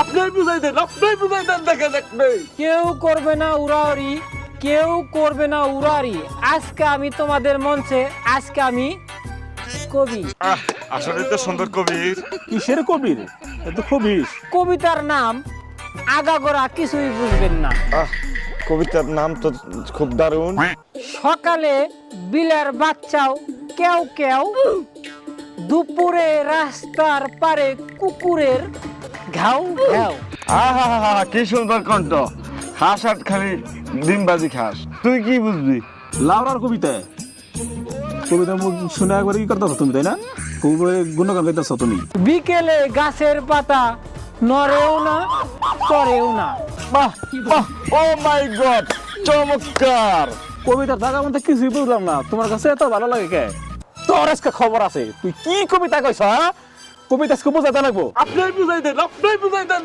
আপনার বুঝাই দেন, আপনার বুঝাই দেন, দেখেন আপনি। কেউ করবে না উড়াউড়ি, কেউ করবে না উড়াউড়ি। আজকে আমি তোমাদের মঞ্চে, আজকে আমি কবি। আসলে তো সুন্দর কবির। কিসের কবির? এত কবির। কবিতার নাম আগাগোড়া কিছুই বুঝবেন না। কবিতার নাম তো খুব দারুণ। সকালে বিলের বাচ্চাও কেউ কেউ, দুপুরে রাস্তার পারে কুকুরের ঘাউ ঘাউ। আহা কি সুন্দর কণ্ঠ। হাঁস আর খালি ডিমবাজি খাস, তুই কি বুঝবি? লাউরার কবিতা, কবিতা শুনে একবার কি করতেছ তুমি, তাই না? খুব গুণগান গাইতেছ তুমি। বিকেলে গাছের পাতা নড়েও না চড়েও না। বাহ বাহ, ও মাই গড, চমৎকার। কবিতার জায়গা মধ্যে কিছুই বুঝলাম না, তোমার কাছে এত ভালো লাগে কে? তোর আজকে খবর আছে, তুই কি কবিতা কইছ? কবিতা আজকে বুঝাতে লাগবো। আপনার বুঝাই দেন, আপনার বুঝাই দেন।